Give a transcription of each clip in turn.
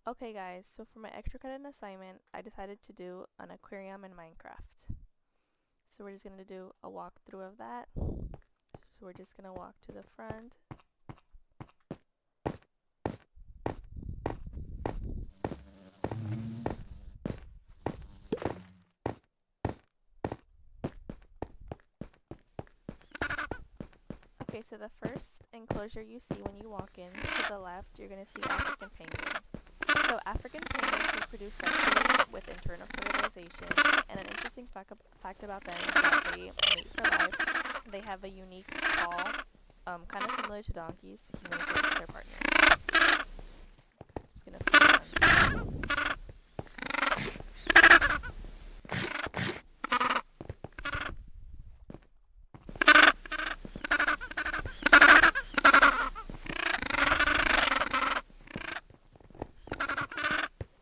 Okay guys, so for my extra credit assignment, I decided to do an aquarium in Minecraft. So we're just going to do a walkthrough of that. So we're just going to walk to the front. Okay, so the first enclosure you see when you walk in, to the left, you're going to see African penguins. So African penguins reproduce sexually with internal fertilization, and an interesting fact about them is that they mate for life. They have a unique call, kind of similar to donkeys, to communicate with their partners. Just gonna flip on.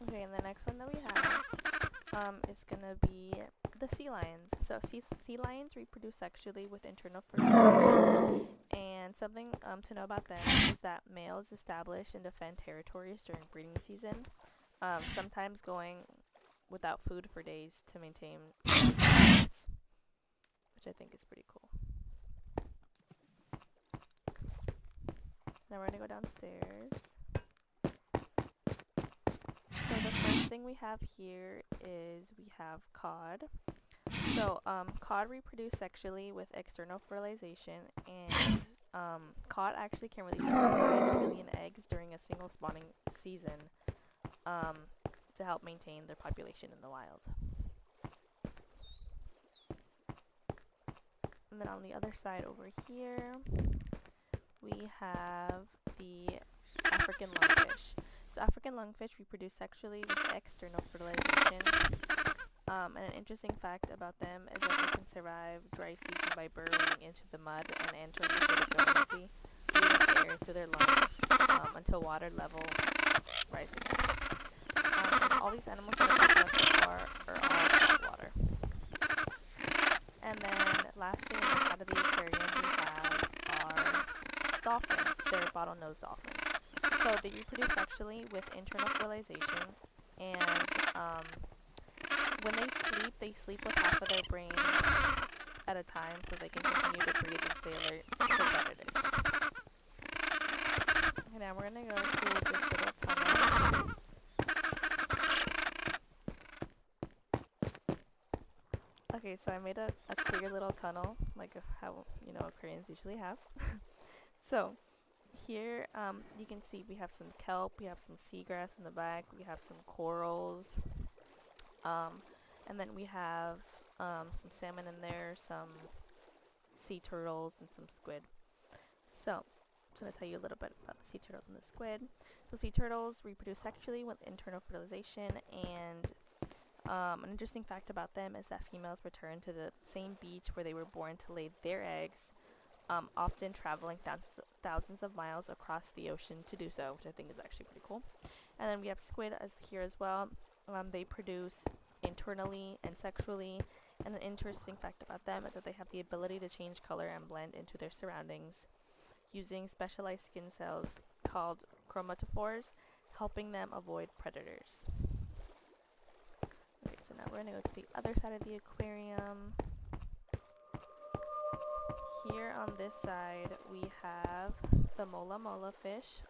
Okay, and the next one that we have is gonna be the sea lions. So sea lions reproduce sexually with internal fertilization, and something to know about them is that males establish and defend territories during breeding season, sometimes going without food for days to maintain balance, which I think is pretty cool. Now we're gonna go downstairs. So the first thing we have here is we have cod. So cod reproduce sexually with external fertilization, and cod actually can release up to 9 million eggs during a single spawning season to help maintain their population in the wild. And then on the other side over here, we have the African lungfish. So African lungfish reproduce sexually with external fertilization. And an interesting fact about them is that they can survive dry season by burrowing into the mud and entering a state of dormancy, breathing air through their lungs until water level rises again. And all these animals that I've talked about so far are all saltwater. And then lastly, on the side of the aquarium, we have our dolphins. They're bottlenose dolphins. So they reproduce sexually with internal fertilization, and when they sleep with half of their brain at a time so they can continue to breathe and stay alert for predators. Okay, now we're going to go through this little tunnel. Okay, so I made a clear little tunnel, like how, aquariums usually have. So here you can see we have some kelp, we have some seagrass in the back, we have some corals, and then we have some salmon in there, some sea turtles, and some squid. So I'm just going to tell you a little bit about the sea turtles and the squid. So sea turtles reproduce sexually with internal fertilization, and an interesting fact about them is that females return to the same beach where they were born to lay their eggs, often traveling thousands of miles across the ocean to do so, which I think is actually pretty cool. And then we have squid here as well. They produce internally and sexually, and an interesting fact about them is that they have the ability to change color and blend into their surroundings using specialized skin cells called chromatophores, helping them avoid predators. Okay, so now we're going to go to the other side of the aquarium. Here on this side, we have the mola mola fish.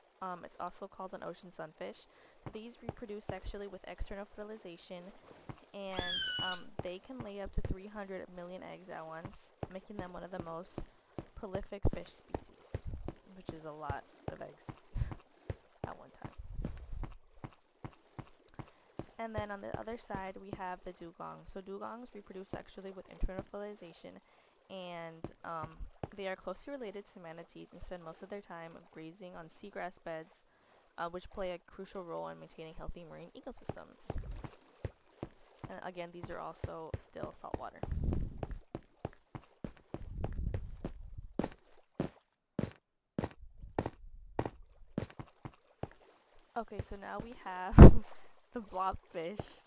It's also called an ocean sunfish. These reproduce sexually with external fertilization, and they can lay up to 300 million eggs at once, making them one of the most prolific fish species, which is a lot of eggs at one time. And then on the other side, we have the dugong. So dugongs reproduce sexually with internal fertilization, and they are closely related to manatees and spend most of their time grazing on seagrass beds, which play a crucial role in maintaining healthy marine ecosystems. And again, these are also still saltwater. Okay, so now we have the blobfish.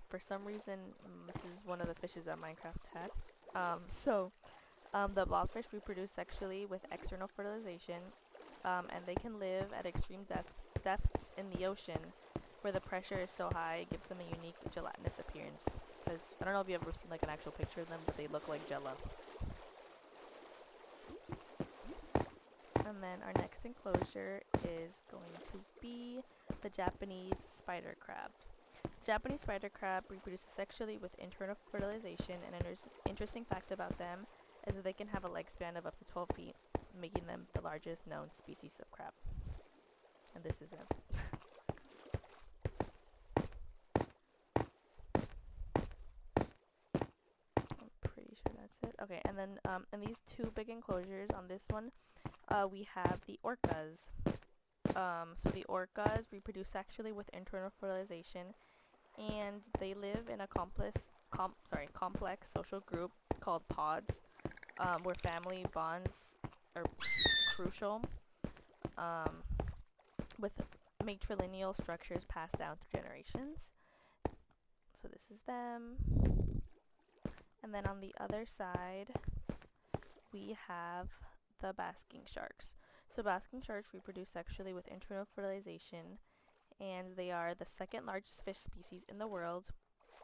For some reason, this is one of the fishes that Minecraft had. The blobfish reproduce sexually with external fertilization, and they can live at extreme depths in the ocean, where the pressure is so high, it gives them a unique gelatinous appearance. Because I don't know if you've ever seen like an actual picture of them, but they look like jello. And then our next enclosure is going to be the Japanese spider crab. Japanese spider crab reproduces sexually with internal fertilization, and an interesting fact about them is that they can have a leg span of up to 12 feet, making them the largest known species of crab. And this is them. I'm pretty sure that's it. Okay, and then in these two big enclosures on this one, we have the orcas. So the orcas reproduce sexually with internal fertilization, and they live in a complex social group called pods, where family bonds are crucial, with matrilineal structures passed down through generations. So this is them. And then on the other side, we have the basking sharks. So basking sharks reproduce sexually with internal fertilization, and they are the second largest fish species in the world,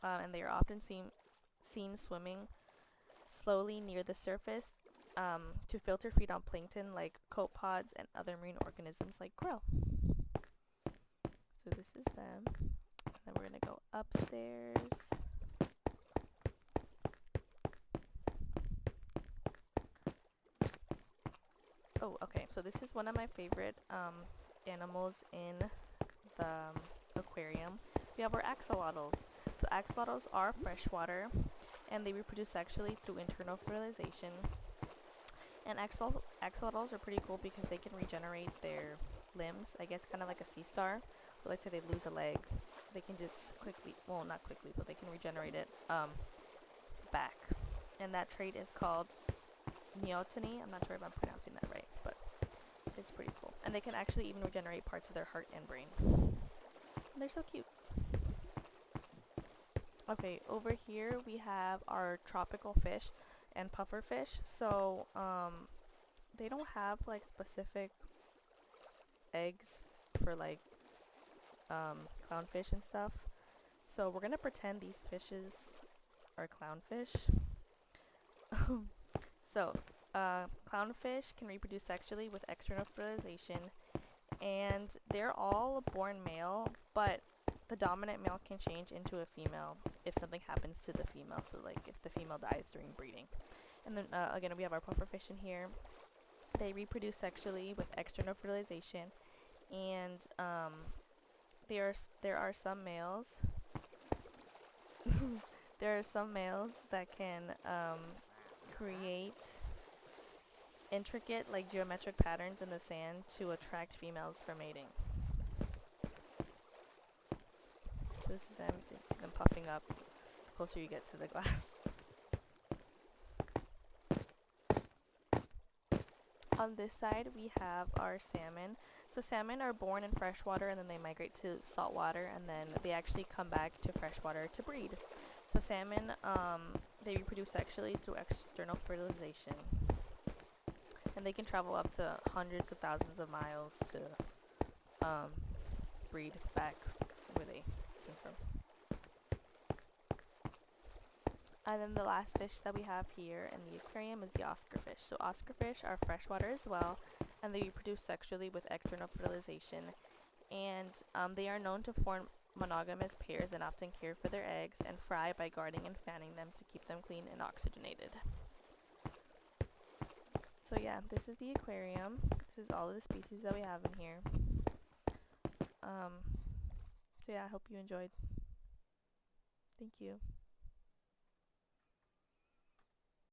and they are often seen swimming slowly near the surface to filter feed on plankton like copepods and other marine organisms like krill. So this is them. And then we're going to go upstairs. Oh, okay. So this is one of my favorite animals in the aquarium. We have our axolotls. So axolotls are freshwater, and they reproduce sexually through internal fertilization. And axolotls are pretty cool because they can regenerate their limbs, I guess kind of like a sea star. But let's say they lose a leg, they can just quickly, well not quickly, but they can regenerate it back. And that trait is called neoteny. I'm not sure if I'm pronouncing that right, but it's pretty cool. And they can actually even regenerate parts of their heart and brain. And they're so cute. Okay, over here we have our tropical fish and puffer fish. So they don't have like specific eggs for like clownfish and stuff. So we're gonna pretend these fishes are clownfish. So clownfish can reproduce sexually with external fertilization, and they're all born male, but the dominant male can change into a female if something happens to the female, so like if the female dies during breeding. And then again, we have our pufferfish in here. They reproduce sexually with external fertilization, and there are some males there are some males that can create intricate like geometric patterns in the sand to attract females for mating. This is them. You see them puffing up the closer you get to the glass. On this side we have our salmon. So salmon are born in freshwater, and then they migrate to saltwater, and then they actually come back to freshwater to breed. So salmon, they reproduce sexually through external fertilization, and they can travel up to hundreds of thousands of miles to breed back where they came from. And then the last fish that we have here in the aquarium is the Oscar fish. So Oscar fish are freshwater as well, and they reproduce sexually with external fertilization, and they are known to form monogamous pairs and often care for their eggs and fry by guarding and fanning them to keep them clean and oxygenated. So yeah, this is the aquarium. This is all of the species that we have in here. So yeah, I hope you enjoyed. Thank you.